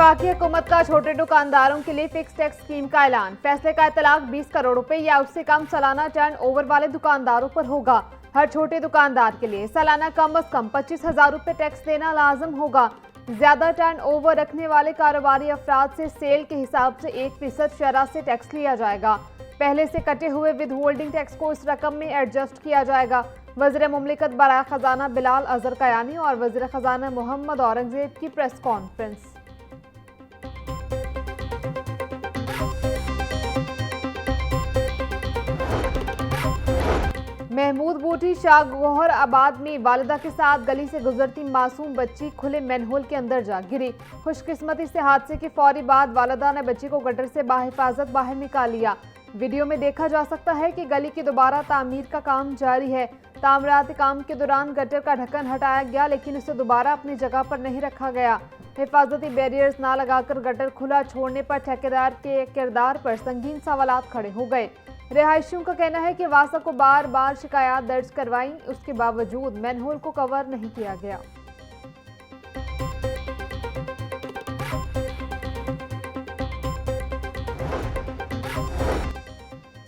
वफाकी हुकूमत का छोटे दुकानदारों के लिए फिक्स टैक्स स्कीम का ऐलान। फैसले का इतलाक 20 करोड़ रुपए या उससे कम सालाना टर्न ओवर वाले दुकानदारों पर होगा। हर छोटे दुकानदार के लिए सालाना कम अज कम 25,000 रुपए टैक्स देना लाजम होगा। ज्यादा टर्न ओवर रखने वाले कारोबारी अफराद से सेल के हिसाब से 1% शरह से टैक्स लिया जाएगा। पहले से कटे हुए विद होल्डिंग टैक्स को इस रकम में एडजस्ट किया जाएगा। वज़ीर मुमलिकत बराए खजाना बिलाल अजहर कयानी और वज़ीर खजाना मोहम्मद औरंगजेब की प्रेस कॉन्फ्रेंस। महमूद बूटी शाह गौहर आबाद में वालिदा के साथ गली से गुजरती मासूम बच्ची खुले मैनहोल के अंदर जा गिरी। खुशकिस्मती से हादसे के फौरी बाद वालिदा ने बच्ची को गटर से बाहिफाजत बाहर निकाल लिया। वीडियो में देखा जा सकता है कि गली की दोबारा तामीर का काम जारी है। तामीराती काम के दौरान गटर का ढक्कन हटाया गया, लेकिन उसे दोबारा अपनी जगह पर नहीं रखा गया। हिफाजती बैरियर्स ना लगाकर गटर खुला छोड़ने पर ठेकेदार के किरदार पर संगीन सवालात खड़े हो गए। रिहायशियों का कहना है कि वासा को बार बार शिकायत दर्ज करवाई, उसके बावजूद मैनहोल को कवर नहीं किया गया।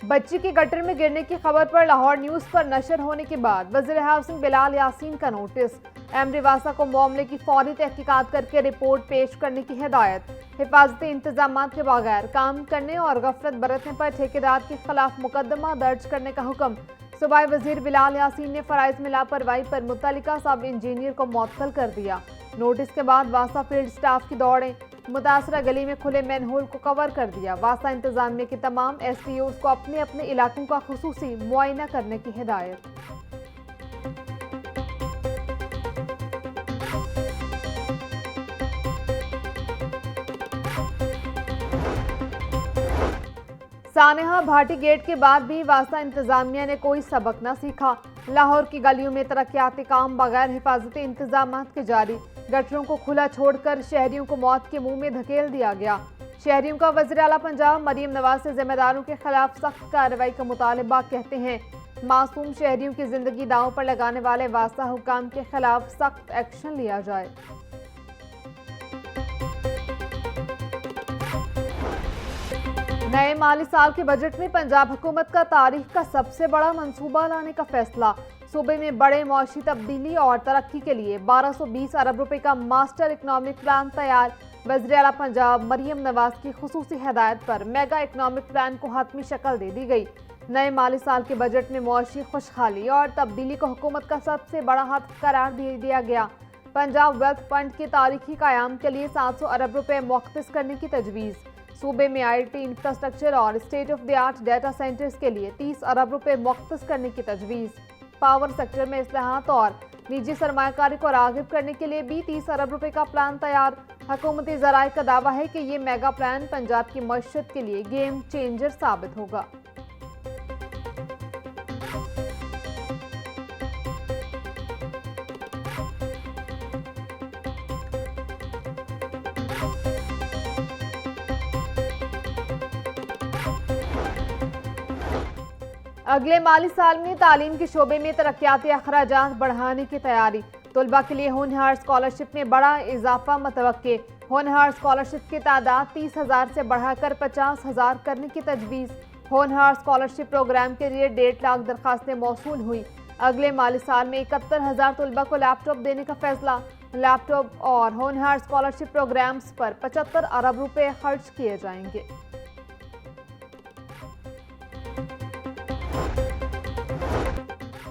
बच्ची के गटर में गिरने की खबर पर लाहौर न्यूज पर नशर होने के बाद वज़ीर हाउसिंग बिलाल यासीन का नोटिस। एमडी वासा को मामले की फौरी तहकीकात करके रिपोर्ट पेश करने की हिदायत। हिफाजती इंतजाम के बगैर काम करने और गफलत बरतने पर ठेकेदार के खिलाफ मुकदमा दर्ज करने का हुक्म। सूबाई वजीर बिलाल यासीन ने फराइज में लापरवाही पर मुतल्लिका सब इंजीनियर को मुअत्तल कर दिया। नोटिस के बाद वासा फील्ड स्टाफ की दौड़ें मुतासरा गली में खुले मैनहोल को कवर कर दिया। वासा इंतजामिया के तमाम SDOs को अपने अपने इलाकों का खुसूसी मुआयना करने की हिदायत। सानेहा भाटी गेट के बाद भी वासा इंतजामिया ने कोई सबक न सीखा। लाहौर की गलियों में तरक्याती काम बगैर हिफाजती इंतजाम के जारी। गटरों को खुला छोड़कर शहरियों को मौत के मुंह में धकेल दिया गया। शहरियों का वज़ीर आला पंजाब मरियम नवाज से जिम्मेदारों के खिलाफ सख्त कार्रवाई का मुतालबा। कहते हैं मासूम शहरियों की जिंदगी दांव पर लगाने वाले वासा हुकाम के खिलाफ सख्त एक्शन लिया जाए। नए माली साल के बजट में पंजाब हुकूमत का तारीख का सबसे बड़ा मंसूबा लाने का फैसला। सूबे में बड़े मौशी तब्दीली और तरक्की के लिए 1220 अरब रुपए का मास्टर इकनॉमिक प्लान तैयार। वज़ीर आला पंजाब मरियम नवाज की खुसूसी हिदायत पर मेगा इकनॉमिक प्लान को हतमी शक्ल दे दी गई। नए माली साल के बजट में मौशी खुशहाली और तब्दीली को हुकूमत का सबसे बड़ा हद करार दे दिया गया। पंजाब वेल्थ फंड के तारीखी क़याम के लिए 700 अरब रुपए मुख्तस करने की तजवीज़। सूबे में IT इंफ्रास्ट्रक्चर और state of the art data centres के लिए 30 अरब रुपए मुख्तस करने की तजवीज़। पावर सेक्टर में इस्लाहात और निजी सरमायाकारी को राग़िब करने के लिए भी 30 अरब रुपए का प्लान तैयार। हुकूमती ज़राए का दावा है कि ये मेगा प्लान पंजाब की मईशत के लिए गेम चेंजर साबित होगा। अगले माली साल में तालीम के शोबे में तरक्याती अखराजात बढ़ाने की तैयारी। तलबा के लिए होनहार स्कॉलरशिप में बड़ा इजाफा मतवक्के। होनहार स्कॉलरशिप की तादाद 30,000 से बढ़ाकर 50,000 करने की तजवीज़। होनहार स्कॉलरशिप प्रोग्राम के लिए 1.5 लाख दरखास्तें मौसूल हुई। अगले माली साल में 71,000 तलबा को लैपटॉप देने का फैसला। लैपटॉप और होनहार स्कॉलरशिप प्रोग्राम्स पर 75 अरब रुपए खर्च किए जाएंगे।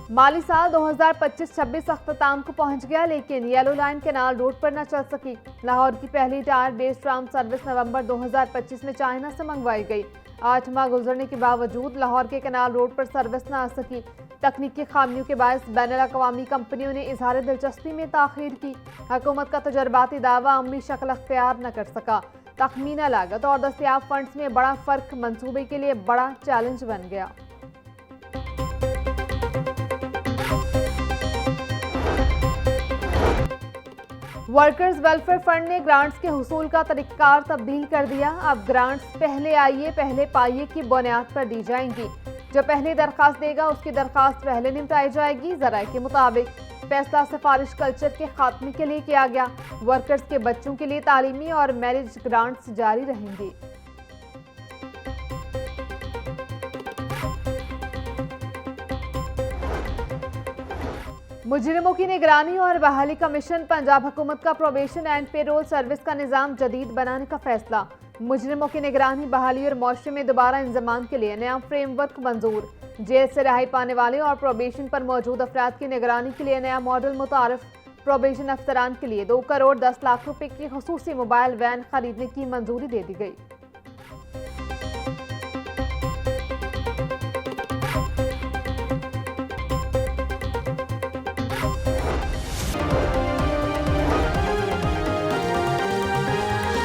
माली साल 2025-26 अख्ताम को पहुंच गया, लेकिन येलो लाइन कैनाल रोड पर न चल सकी। लाहौर की पहली टायर बेस्ड ट्राम सर्विस नवंबर 2025 में चाइना से मंगवाई गई। 8 माह गुजरने के बावजूद लाहौर के कैनाल रोड पर सर्विस न आ सकी। तकनीकी खामियों के बायस बैनुल-अक़वामी कंपनियों ने इजहार दिलचस्पी में ताख़ीर की। हुकूमत का तजर्बाती दावा अमली शक्ल अख्तियार न कर सका। तखमीना लागत और दस्तियाब फंड्स में बड़ा फ़र्क मनसूबे के लिए बड़ा चैलेंज बन गया। वर्कर्स वेलफेयर फंड ने ग्रांट्स के हुसूल का तरीक़ाकार तब्दील कर दिया। अब ग्रांट्स पहले आइए पहले पाइए की बुनियाद पर दी जाएंगी। जो पहले दरखास्त देगा उसकी दरखास्त पहले निपटाई जाएगी। ज़राए के मुताबिक फैसला सिफारिश कल्चर के खात्मे के लिए किया गया। वर्कर्स के बच्चों के लिए तालीमी और मैरिज ग्रांट्स जारी रहेंगे। मुजरिमों की निगरानी और बहाली कमीशन, पंजाब हुकूमत का प्रोबेशन एंड पेरोल सर्विस का निज़ाम जदीद बनाने का फैसला। मुजरिमों की निगरानी, बहाली और मुआशरे में दोबारा इंजमाम के लिए नया फ्रेमवर्क मंजूर। जेल से रिहाई पाने वाले और प्रोबेशन पर मौजूद अफराद की निगरानी के लिए नया मॉडल मुतारफ। प्रोबेशन अफसरान के लिए 2 करोड़ 10 लाख रुपए की खसूसी मोबाइल वैन खरीदने की मंजूरी दे दी गई।